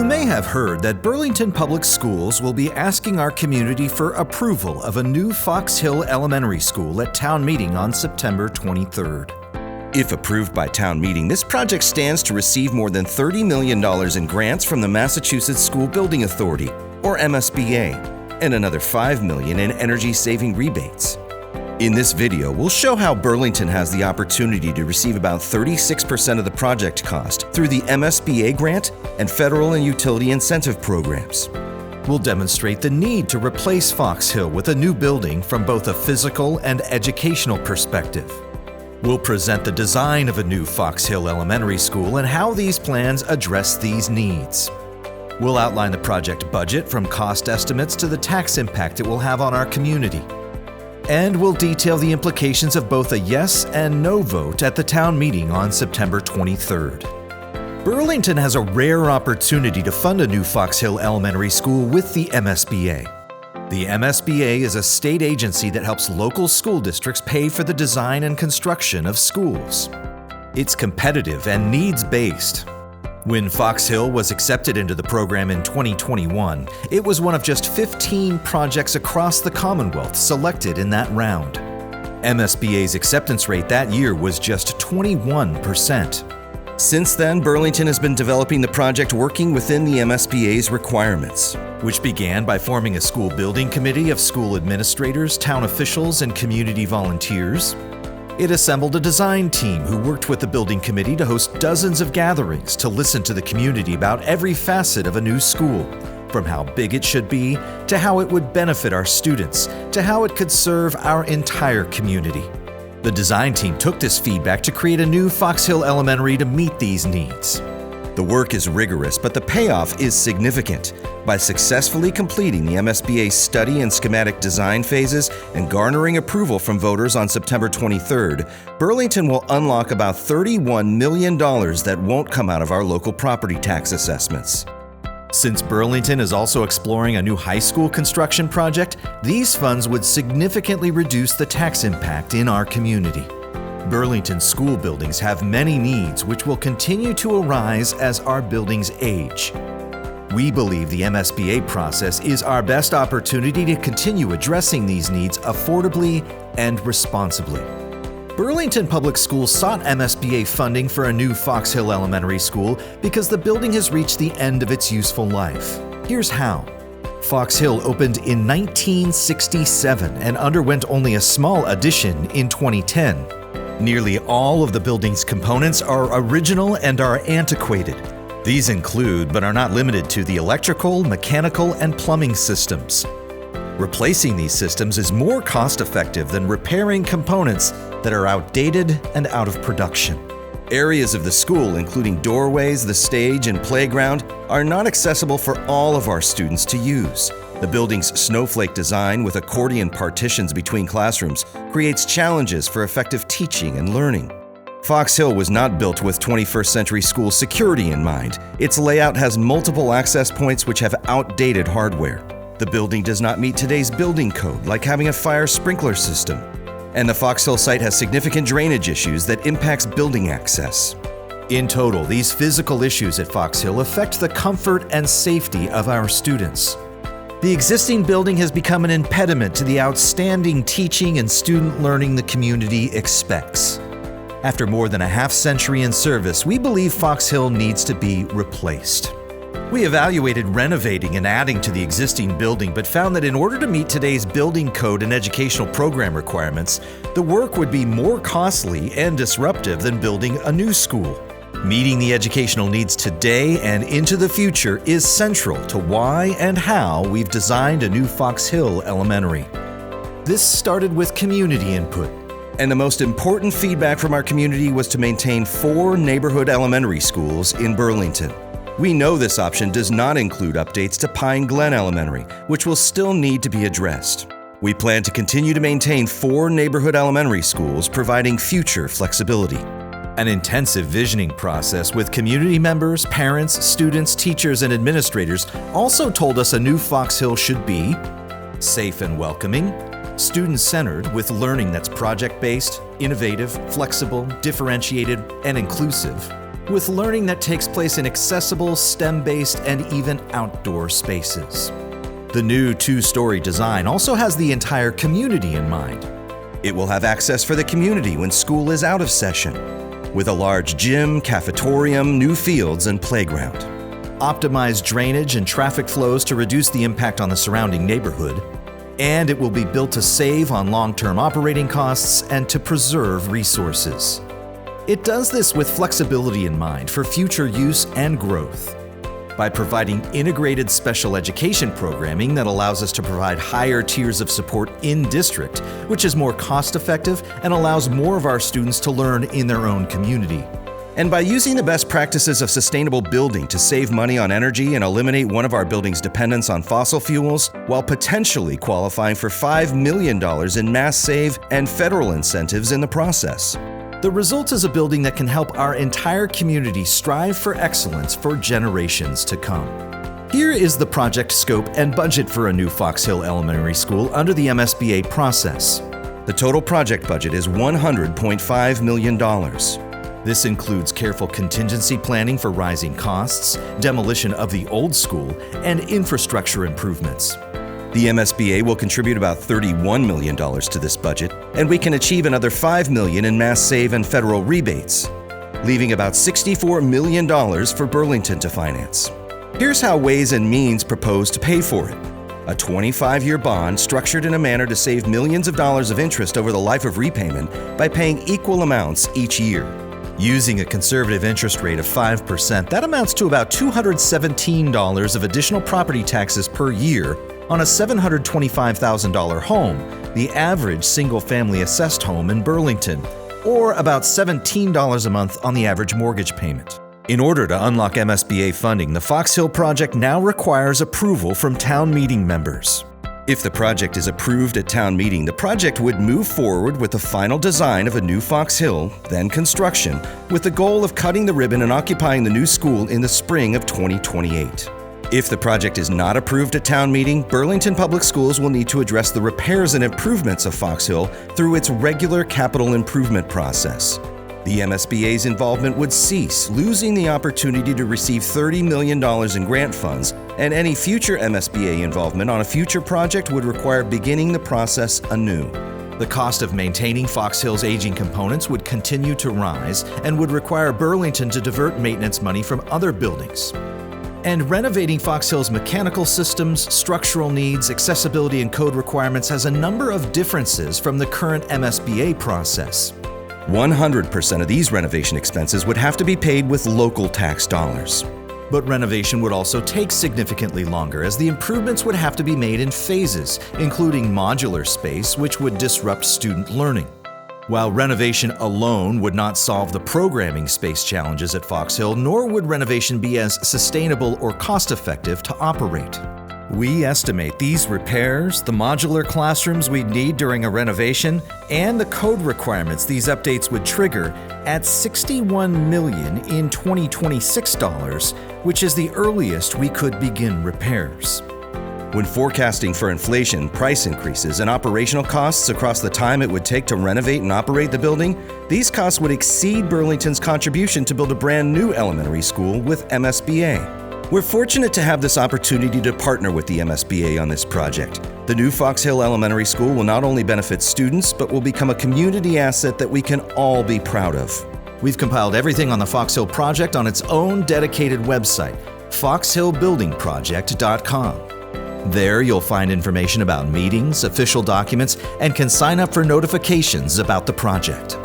You may have heard that Burlington Public Schools will be asking our community for approval of a new Fox Hill Elementary School at town meeting on September 23rd. If approved by town meeting, this project stands to receive more than $30 million in grants from the Massachusetts School Building Authority, or MSBA, and another $5 million in energy-saving rebates. In this video, we'll show how Burlington has the opportunity to receive about 36% of the project cost through the MSBA grant and federal and utility incentive programs. We'll demonstrate the need to replace Fox Hill with a new building from both a physical and educational perspective. We'll present the design of a new Fox Hill Elementary School and how these plans address these needs. We'll outline the project budget from cost estimates to the tax impact it will have on our community. And we'll detail the implications of both a yes and no vote at the town meeting on September 23rd. Burlington has a rare opportunity to fund a new Fox Hill Elementary School with the MSBA. The MSBA is a state agency that helps local school districts pay for the design and construction of schools. It's competitive and needs-based. When Fox Hill was accepted into the program in 2021, it was one of just 15 projects across the Commonwealth selected in that round. MSBA's acceptance rate that year was just 21%. Since then, Burlington has been developing the project working within the MSBA's requirements, which began by forming a school building committee of school administrators, town officials, and community volunteers. It assembled a design team who worked with the building committee to host dozens of gatherings to listen to the community about every facet of a new school, from how big it should be, to how it would benefit our students, to how it could serve our entire community. The design team took this feedback to create a new Fox Hill Elementary to meet these needs. The work is rigorous, but the payoff is significant. By successfully completing the MSBA study and schematic design phases and garnering approval from voters on September 23rd, Burlington will unlock about $31 million that won't come out of our local property tax assessments. Since Burlington is also exploring a new high school construction project, these funds would significantly reduce the tax impact in our community. Burlington school buildings have many needs which will continue to arise as our buildings age. We believe the MSBA process is our best opportunity to continue addressing these needs affordably and responsibly. Burlington Public Schools sought MSBA funding for a new Fox Hill Elementary School because the building has reached the end of its useful life. Here's how. Fox Hill opened in 1967 and underwent only a small addition in 2010. Nearly all of the building's components are original and are antiquated. These include, but are not limited to, the electrical, mechanical, and plumbing systems. Replacing these systems is more cost-effective than repairing components that are outdated and out of production. Areas of the school, including doorways, the stage, and playground, are not accessible for all of our students to use. The building's snowflake design with accordion partitions between classrooms creates challenges for effective teaching and learning. Fox Hill was not built with 21st century school security in mind. Its layout has multiple access points which have outdated hardware. The building does not meet today's building code, like having a fire sprinkler system. And the Fox Hill site has significant drainage issues that impacts building access. In total, these physical issues at Fox Hill affect the comfort and safety of our students. The existing building has become an impediment to the outstanding teaching and student learning the community expects. After more than a half-century in service, we believe Fox Hill needs to be replaced. We evaluated renovating and adding to the existing building, but found that in order to meet today's building code and educational program requirements, the work would be more costly and disruptive than building a new school. Meeting the educational needs today and into the future is central to why and how we've designed a new Fox Hill Elementary. This started with community input. And the most important feedback from our community was to maintain 4 neighborhood elementary schools in Burlington. We know this option does not include updates to Pine Glen Elementary, which will still need to be addressed. We plan to continue to maintain 4 neighborhood elementary schools, providing future flexibility. An intensive visioning process with community members, parents, students, teachers, and administrators also told us a new Fox Hill should be safe and welcoming, student-centered with learning that's project-based, innovative, flexible, differentiated, and inclusive, with learning that takes place in accessible, STEM-based, and even outdoor spaces. The new two-story design also has the entire community in mind. It will have access for the community when school is out of session, with a large gym, cafetorium, new fields, and playground. Optimized drainage and traffic flows to reduce the impact on the surrounding neighborhood, and it will be built to save on long-term operating costs and to preserve resources. It does this with flexibility in mind for future use and growth. By providing integrated special education programming that allows us to provide higher tiers of support in district, which is more cost-effective and allows more of our students to learn in their own community. And by using the best practices of sustainable building to save money on energy and eliminate one of our building's dependence on fossil fuels, while potentially qualifying for $5 million in mass save and federal incentives in the process. The result is a building that can help our entire community strive for excellence for generations to come. Here is the project scope and budget for a new Fox Hill Elementary School under the MSBA process. The total project budget is $100.5 million. This includes careful contingency planning for rising costs, demolition of the old school, and infrastructure improvements. The MSBA will contribute about $31 million to this budget, and we can achieve another $5 million in mass save and federal rebates, leaving about $64 million for Burlington to finance. Here's how Ways and Means propose to pay for it. A 25-year bond structured in a manner to save millions of dollars of interest over the life of repayment by paying equal amounts each year. Using a conservative interest rate of 5%, that amounts to about $217 of additional property taxes per year on a $725,000 home, the average single-family assessed home in Burlington, or about $17 a month on the average mortgage payment. In order to unlock MSBA funding, the Fox Hill project now requires approval from town meeting members. If the project is approved at town meeting, the project would move forward with the final design of a new Fox Hill, then construction, with the goal of cutting the ribbon and occupying the new school in the spring of 2028. If the project is not approved at town meeting, Burlington Public Schools will need to address the repairs and improvements of Fox Hill through its regular capital improvement process. The MSBA's involvement would cease, losing the opportunity to receive $30 million in grant funds, and any future MSBA involvement on a future project would require beginning the process anew. The cost of maintaining Fox Hill's aging components would continue to rise and would require Burlington to divert maintenance money from other buildings. And renovating Fox Hill's mechanical systems, structural needs, accessibility, and code requirements has a number of differences from the current MSBA process. 100% of these renovation expenses would have to be paid with local tax dollars. But renovation would also take significantly longer, as the improvements would have to be made in phases, including modular space, which would disrupt student learning. While renovation alone would not solve the programming space challenges at Fox Hill, nor would renovation be as sustainable or cost-effective to operate. We estimate these repairs, the modular classrooms we'd need during a renovation, and the code requirements these updates would trigger at $61 million in 2026 dollars, which is the earliest we could begin repairs. When forecasting for inflation, price increases, and operational costs across the time it would take to renovate and operate the building, these costs would exceed Burlington's contribution to build a brand new elementary school with MSBA. We're fortunate to have this opportunity to partner with the MSBA on this project. The new Fox Hill Elementary School will not only benefit students, but will become a community asset that we can all be proud of. We've compiled everything on the Fox Hill project on its own dedicated website, foxhillbuildingproject.com. There you'll find information about meetings, official documents, and can sign up for notifications about the project.